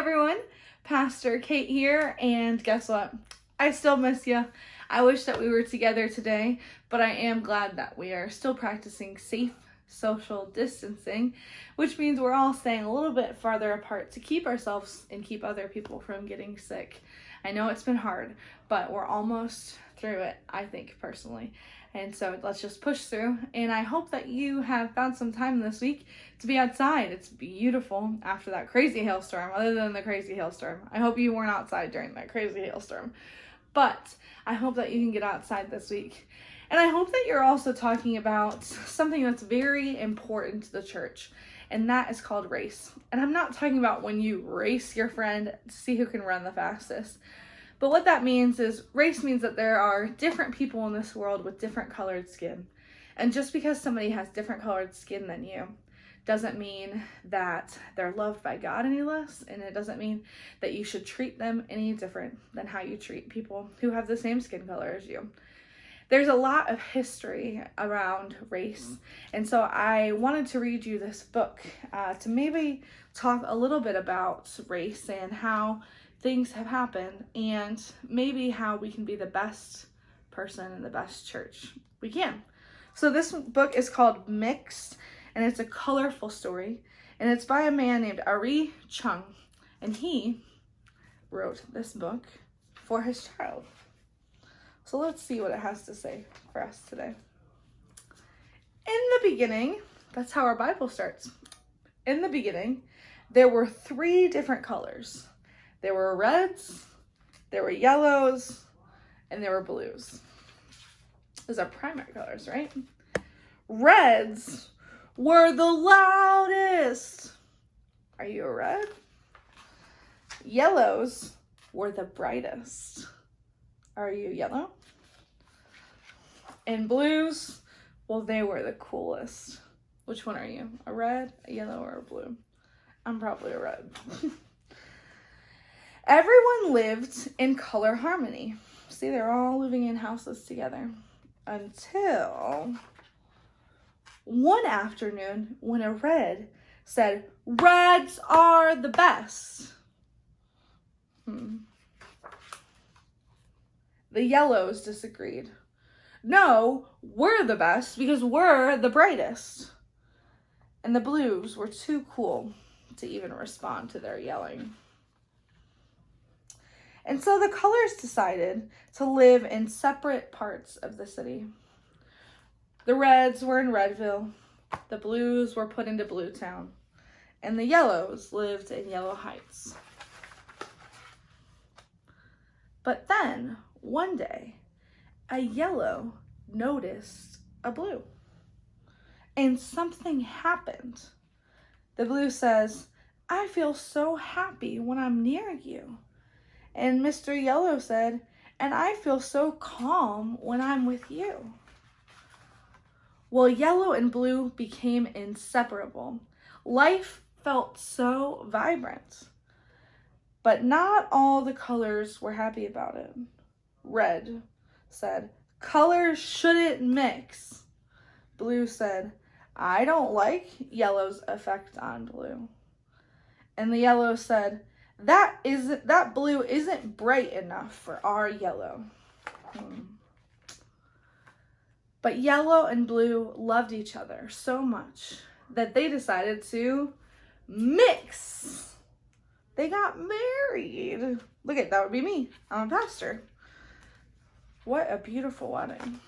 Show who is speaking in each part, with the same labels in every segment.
Speaker 1: everyone, Pastor Kate here, and guess what? I still miss you. I wish that we were together today, but I am glad that we are still practicing safe social distancing, which means we're all staying a little bit farther apart to keep ourselves and keep other people from getting sick. I know it's been hard, but we're almost through it, I think, personally. And so let's just push through. And I hope that you have found some time this week to be outside. It's beautiful after that crazy hailstorm, other than the crazy hailstorm. I hope you weren't outside during that crazy hailstorm. But I hope that you can get outside this week. And I hope that you're also talking about something that's very important to the church, and that is called race. And I'm not talking about when you race your friend to see who can run the fastest. But what that means is race means that there are different people in this world with different colored skin. And just because somebody has different colored skin than you doesn't mean that they're loved by God any less, and it doesn't mean that you should treat them any different than how you treat people who have the same skin color as you. There's a lot of history around race, and so I wanted to read you this book to maybe talk a little bit about race and how things have happened, and maybe how we can be the best person in the best church we can. So this book is called Mixed, and it's a colorful story, and it's by a man named Ari Chung, and he wrote this book for his child. So let's see what it has to say for us today. In the beginning, that's how our Bible starts. In the beginning, there were 3 different colors. There were reds, there were yellows, and there were blues. Those are primary colors, right? Reds were the loudest. Are you a red? Yellows were the brightest. Are you yellow? And blues, well, they were the coolest. Which one are you? A red, a yellow, or a blue? I'm probably a red. Everyone lived in color harmony. See, they're all living in houses together. Until one afternoon when a red said, "Reds are the best." The yellows disagreed. "No, we're the best because we're the brightest." And the blues were too cool to even respond to their yelling. And so the colors decided to live in separate parts of the city. The reds were in Redville, the blues were put into Bluetown, and the yellows lived in Yellow Heights. But then, one day, a yellow noticed a blue, and something happened. The blue says, "I feel so happy when I'm near you." And Mr. Yellow said, "And I feel so calm when I'm with you." Well, yellow and blue became inseparable. Life felt so vibrant. But not all the colors were happy about it. Red said, "Colors shouldn't mix." Blue said, "I don't like yellow's effect on blue." And the yellow said, that blue isn't bright enough for our yellow." But yellow and blue loved each other so much that they decided to mix. They got married. Look at that, would be me. I'm a pastor. What a beautiful wedding.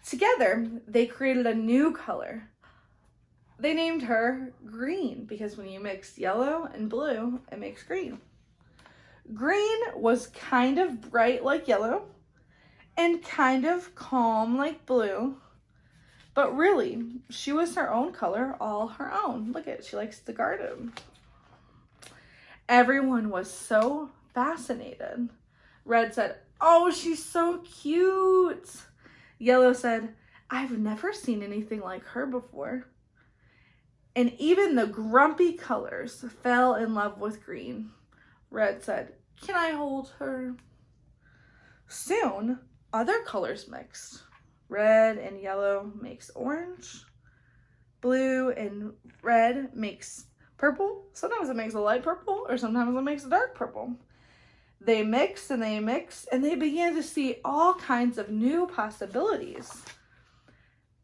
Speaker 1: Together, they created a new color. They named her Green because when you mix yellow and blue, it makes green. Green was kind of bright like yellow and kind of calm like blue, but really, she was her own color, all her own. Look at it, she likes the garden. Everyone was so fascinated. Red said, "Oh, she's so cute." Yellow said, "I've never seen anything like her before." And even the grumpy colors fell in love with green. Red said, "Can I hold her?" Soon, other colors mixed. Red and yellow makes orange. Blue and red makes purple. Sometimes it makes a light purple, or sometimes it makes a dark purple. They mix and they mix, and they began to see all kinds of new possibilities.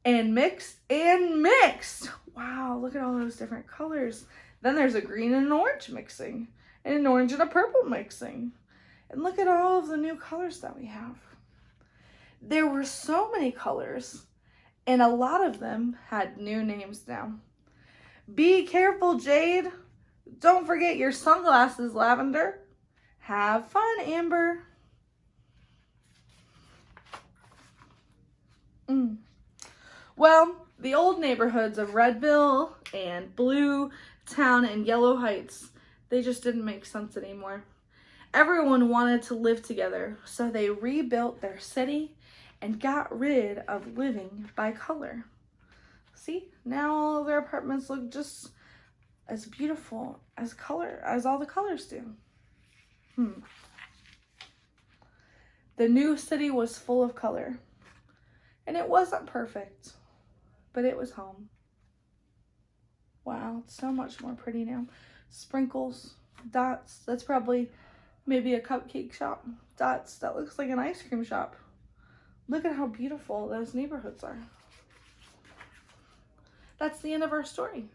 Speaker 1: And mixed and mixed. Wow, look at all those different colors. Then there's a green and an orange mixing, and an orange and a purple mixing. And look at all of the new colors that we have. There were so many colors, and a lot of them had new names now. Be careful, Jade. Don't forget your sunglasses, Lavender. Have fun, Amber. Well, the old neighborhoods of Redville and Blue Town and Yellow Heights, they just didn't make sense anymore. Everyone wanted to live together, so they rebuilt their city and got rid of living by color. See, now all of their apartments look just as beautiful as all the colors do. The new city was full of color, and it wasn't perfect, but it was home. Wow, it's so much more pretty now. Sprinkles, dots, that's probably maybe a cupcake shop. Dots, that looks like an ice cream shop. Look at how beautiful those neighborhoods are. That's the end of our story.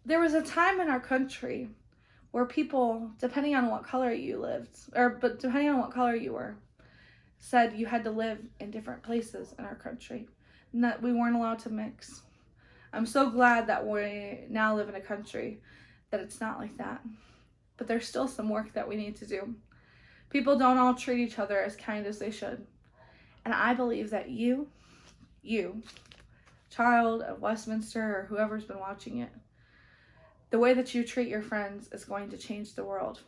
Speaker 1: There was a time in our country where people, depending on what color you depending on what color you were, said you had to live in different places in our country, and that we weren't allowed to mix. I'm so glad that we now live in a country that it's not like that. But there's still some work that we need to do. People don't all treat each other as kind as they should. And I believe that you, child of Westminster or whoever's been watching it, the way that you treat your friends is going to change the world.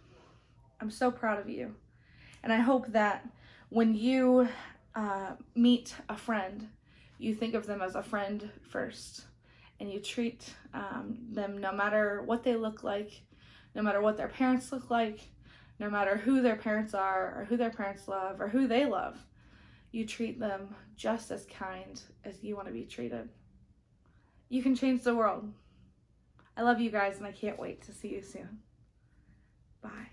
Speaker 1: I'm so proud of you. And I hope that when you meet a friend, you think of them as a friend first. And you treat them no matter what they look like, no matter what their parents look like, no matter who their parents are or who their parents love or who they love. You treat them just as kind as you want to be treated. You can change the world. I love you guys, and I can't wait to see you soon. Bye.